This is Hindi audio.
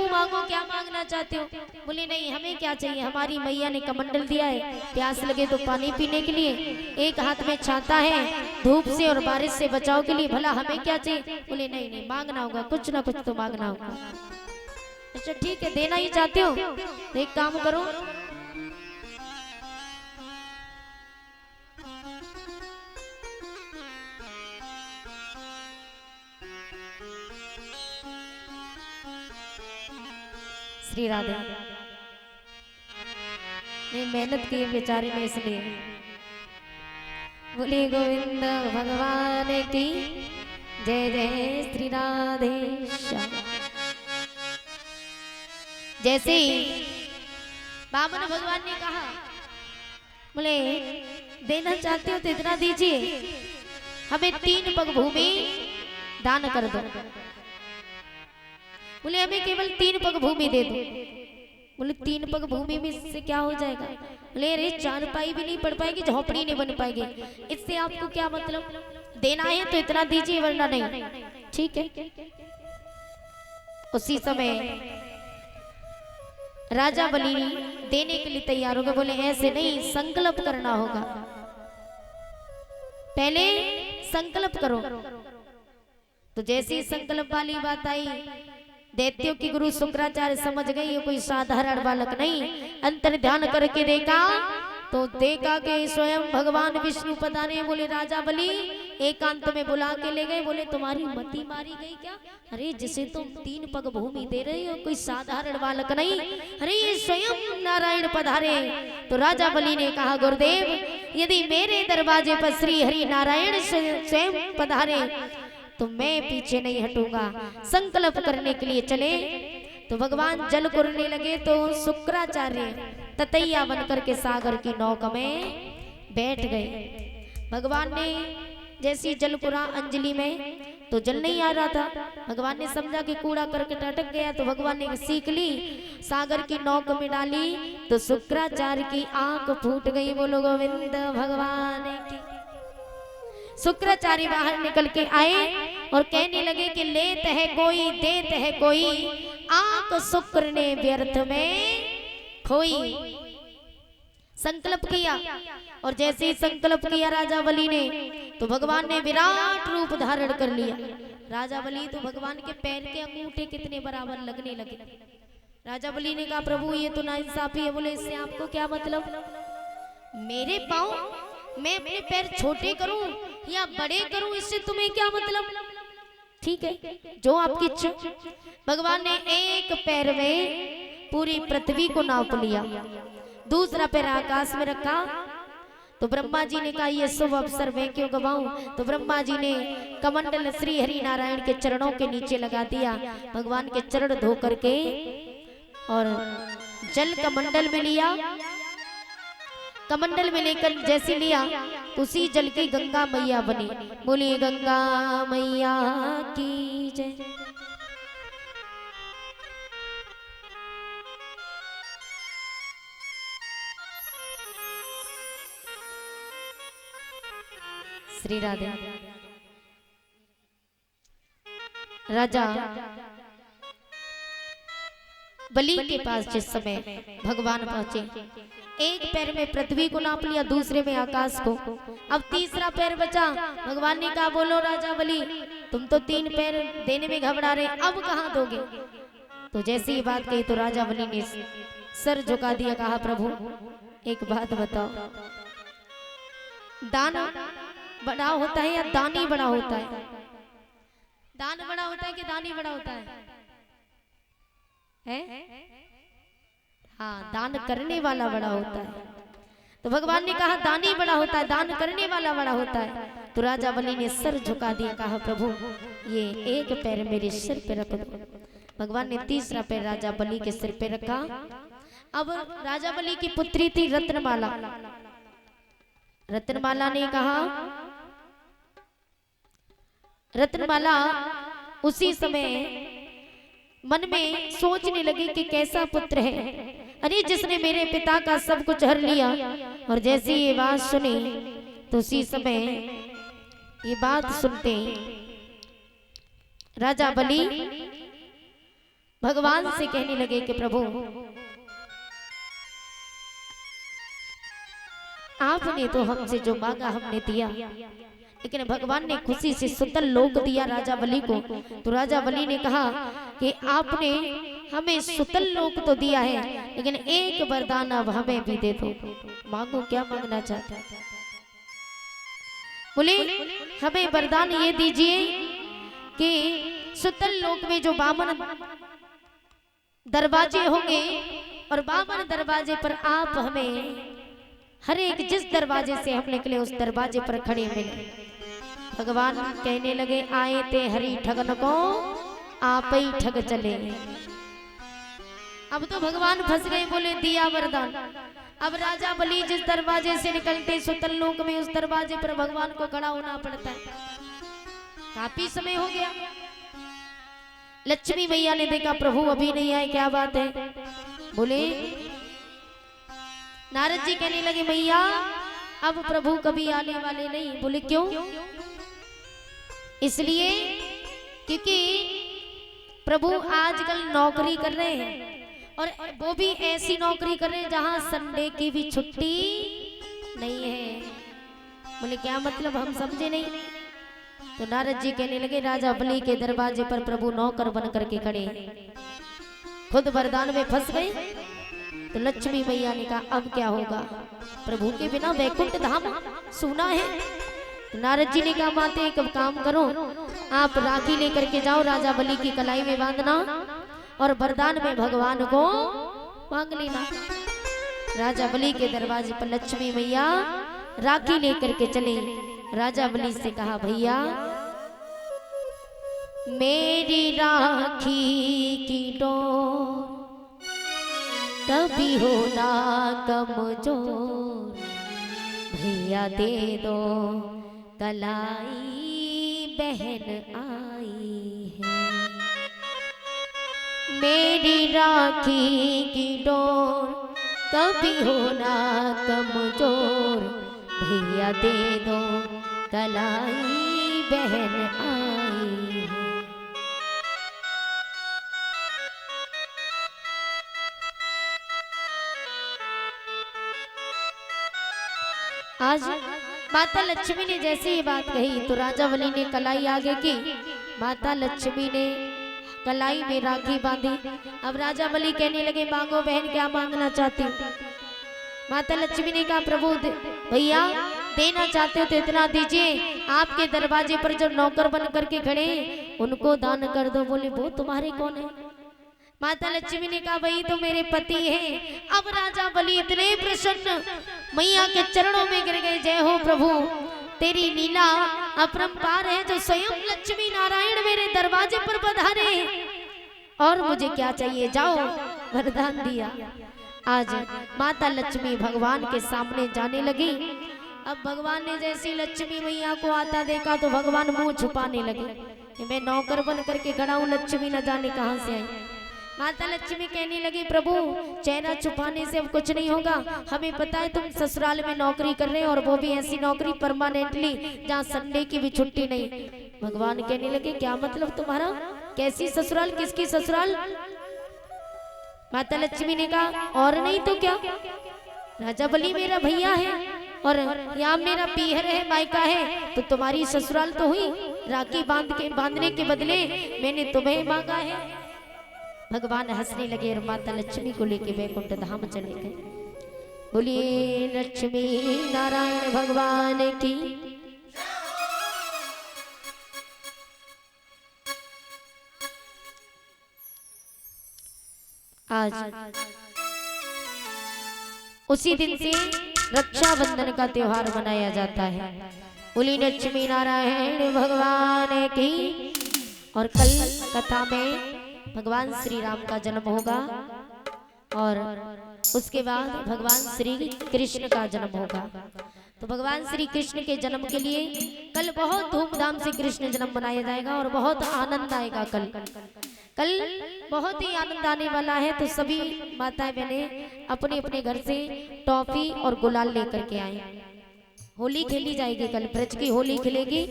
प्रभु मांगो, क्या मांगना चाहते हो? बोले नहीं, हमें क्या चाहिए, हमारी मैया ने कमंडल दिया है, प्यास लगे तो पानी पीने के लिए, एक हाथ में छाता है धूप से और बारिश से बचाव के लिए, भला हमें क्या चाहिए? बोले नहीं नहीं, मांगना होगा, कुछ ना कुछ तो मांगना होगा। अच्छा ठीक है, देना ही चाहते हो तो एक काम करो, श्री राधे ने मेहनत की बेचारे ने, इसलिए बोले गोविंद भगवान की जय जय श्री राधे श्याम। जैसे बामन भगवान ने कहा, बोले देना चाहते हो तो इतना दीजिए, हमें 3 पग भूमि दान कर दो। बोले हमें केवल 3 पग भूमि दे दो। बोले 3 पग भूमि में से क्या हो जाएगा? बोले अरे 4 पाई भी नहीं पड़ पाएगी, झोपड़ी नहीं बन पाएगी, इससे आपको क्या मतलब? देना है तो इतना दीजिए वरना नहीं। ठीक है। उसी समय राजा बलि देने के लिए तैयार हो गए। बोले ऐसे नहीं, संकल्प करना होगा, पहले संकल्प करो। तो जैसे ही संकल्प वाली बात आई, दैत्यों की गुरु शुक्राचार्य समझ गए ये कोई साधारण बालक नहीं। अंतर ध्यान करके देखा तो देखा कि स्वयं भगवान विष्णु पधारे। बोले राजा बलि एकांत में बुला के ले गए। बोले तुम्हारी मति मारी गई क्या? अरे जिसे तुम 3 पग भूमि दे रहे हो कोई साधारण बालक नहीं, अरे ये स्वयं नारायण पधारे। तो राजा बलि ने कहा गुरुदेव यदि मेरे दरवाजे पर श्री हरि नारायण स्वयं पधारे तो मैं पीछे नहीं हटूंगा। संकल्प करने के लिए चले तो भगवान जल कुरने लगे तो शुक्राचार्य ततैया बनकर के सागर की नौका में बैठ गए। भगवान ने जैसी जल कुरा अंजलि में तो जल नहीं आ रहा था। भगवान ने समझा कि कूड़ा करकट अटक गया, तो भगवान ने सीख ली, सागर की नौका में डाली तो शुक्राचार्य की आंख फूट गई। बोलो गोविंद भगवान की। शुक्राचार्य बाहर निकल के आए और कहने लगे कि लेत है कोई देत है कोई, आंख शुक्र ने व्यर्थ में खोई। संकल्प किया और जैसे ही संकल्प किया राजा बलि ने तो भगवान ने विराट रूप धारण कर लिया। राजा बलि तो भगवान के पैर के अंगूठे कितने बराबर लगने लगे। राजा बलि ने कहा प्रभु ये तो नाइंसाफी है। बोले इससे आपको क्या मतलब? मेरे पाँव मैं अपने पैर छोटे करूं या बड़े करूं इससे तुम्हें क्या मतलब? ठीक है जो आपकी इच्छा। भगवान ने एक पैर में पूरी पृथ्वी को नाप लिया, दूसरा पैर आकाश में रखा। तो ब्रह्मा जी ने कहा ये शुभ अवसर मैं क्यों गवाऊं। तो ब्रह्मा जी ने कमंडल श्री हरि नारायण के चरणों के नीचे लगा दिया। भगवान के चरण धो करके और जल कमंडल में लिया। कमंडल में लेकर जैसे लिया उसी जल की गंगा मैया बनी। बोलिए गंगा मैया की जय। श्री राधे। राजा बलि के पास जिस समय भगवान पहुंचे, एक पैर में पृथ्वी को नाप लिया, दूसरे में आकाश को। अब तीसरा पैर बचा। भगवान ने कहा बोलो राजा बलि तुम तो 3 पैर देने में घबरा रहे, अब कहाँ दोगे? तो जैसे ही बात कही तो राजा बलि ने सर झुका दिया, कहा प्रभु एक बात बताओ, दान बड़ा होता है या दानी बड़ा होता है? दान बड़ा होता है कि दानी बड़ा होता है? हाँ दान करने वाला बड़ा होता है। तो भगवान ने कहा दानी बड़ा होता है, दान करने वाला बड़ा होता है। तो राजा बलि ने सर झुका दिया, कहा प्रभु ये एक पैर मेरे सिर पे रख दो। भगवान ने तीसरा पैर राजा बलि के सिर पे रखा। अब राजा बलि की पुत्री थी रत्नमाला। रत्नमाला ने कहा, रत्नमाला उसी समय मन में सोचने लगी कि कैसा पुत्र है, अरे जिसने मेरे पिता का सब कुछ हर लिया। और जैसे ये बात सुनी तो उसी समय ये बात सुनते राजा बलि भगवान से कहने लगे कि प्रभु आपने तो हमसे जो मांगा हमने दिया, लेकिन भगवान ने खुशी से सुतल लोक दिया राजा बलि को। तो राजा बलि ने कहा कि आपने हमें सुतल लोक तो दिया है, लेकिन एक वरदान अब हमें भी दे दो। मांगो, क्या मांगना चाहते हैं? बोले हमें वरदान ये दीजिए कि सुतल लोक में जो 52 दरवाजे होंगे और 52 दरवाजे पर आप हमें हर एक जिस दरवाजे से हम निकले उस दरवाजे पर खड़े मिले। भगवान कहने लगे आए ते हरि ठगन को आप ही ठग चले। अब तो भगवान फंस गए, बोले दिया वरदान। अब राजा बलि जिस दरवाजे से निकलते सुतल लोक में उस दरवाजे पर भगवान को खड़ा होना पड़ता है। काफी समय हो गया। लक्ष्मी मैया ने देखा प्रभु अभी नहीं आए, क्या बात है? बोले नारद जी कहने लगे मैया अब प्रभु कभी आने वाले नहीं। बोले क्यों? इसलिए क्योंकि प्रभु आजकल नौकरी कर रहे हैं, और वो भी ऐसी नौकरी कर रहे हैं जहां संडे की भी छुट्टी नहीं है। बोले क्या मतलब, हम समझे नहीं। तो नारद जी कहने लगे राजा बलि के दरवाजे पर प्रभु नौकर बन करके खड़े, खुद वरदान में फंस गए। तो लक्ष्मी मैया ने कहा अब क्या होगा, प्रभु के बिना वैकुंठ धाम सुना है। तो नारद जी ने कहा माते एक काम करो, आप राखी लेकर के जाओ, राजा बलि की कलाई में बांधना और वरदान में भगवान को मांग लेना। राजा बलि के दरवाजे पर लक्ष्मी मैया राखी लेकर के चले। राजा बलि से कहा भैया मेरी राखी की डोर कभी हो ना कमजोर, भैया दे दो कलाई बहन आई है। मेरी राखी की डोर कभी हो ना कमजोर, भैया दे दो कलाई बहन आई है। आज माता लक्ष्मी ने जैसे ये बात कही तो राजा बलि ने कलाई आगे की, माता लक्ष्मी ने कलाई में राखी बांधी। अब राजा बलि कहने लगे मांगो बहन क्या मांगना चाहती हो? माता लक्ष्मी ने कहा प्रभु भैया देना चाहते हो तो इतना दीजिए, आपके दरवाजे पर जो नौकर बन करके खड़े उनको दान कर दो। बोले वो तुम्हारे कौन है? माता लक्ष्मी ने कहा वही तो मेरे पति हैं। अब राजा बलि इतने प्रसन्न मैया के चरणों में गिर गए, जय हो प्रभु तेरी लीला अपरंपार है, जो स्वयं लक्ष्मी नारायण मेरे दरवाजे पर पधारे और मुझे क्या चाहिए, जाओ वरदान दिया। आज माता लक्ष्मी भगवान के सामने जाने लगी। अब भगवान ने जैसी लक्ष्मी मैया को आता देखा तो भगवान मुंह छुपाने लगे कि मैं नौकर बन करके खड़ा हूं, लक्ष्मी न जाने कहां से आई। माता लक्ष्मी कहने लगी प्रभु चेहरा छुपाने से अब कुछ नहीं होगा, हमें पता है तुम ससुराल में नौकरी कर रहे हो और वो भी ऐसी नौकरी परमानेंटली जहाँ संडे की भी छुट्टी नहीं। भगवान कहने लगे क्या मतलब तुम्हारा, कैसी ससुराल, किसकी ससुराल? माता लक्ष्मी ने कहा और नहीं तो क्या, राजा बलि मेरा भैया है और यहाँ मेरा पीहर है, मायका है, तो तुम्हारी ससुराल तो हुई। राखी बांधने के बदले मैंने तुम्हें मांगा है। भगवान हंसने लगे और माता लक्ष्मी को लेके वैकुंठ धाम चले गए। बोलिए लक्ष्मी नारायण भगवान की। आज उसी दिन से रक्षाबंधन का त्योहार मनाया जाता है। बोलिए लक्ष्मी नारायण भगवान की। और कल कथा में भगवान श्री राम का जन्म होगा और उसके बाद भगवान श्री कृष्ण का जन्म होगा। तो भगवान श्री कृष्ण के जन्म के लिए कल बहुत धूमधाम से कृष्ण जन्म मनाया जाएगा और बहुत आनंद आएगा। कल बहुत ही आनंद आने वाला है। तो सभी माताएं बहनें अपने अपने घर से टॉफी और गुलाल लेकर के आए। होली खेली जाएगी, कल ब्रज की होली खेलेगी।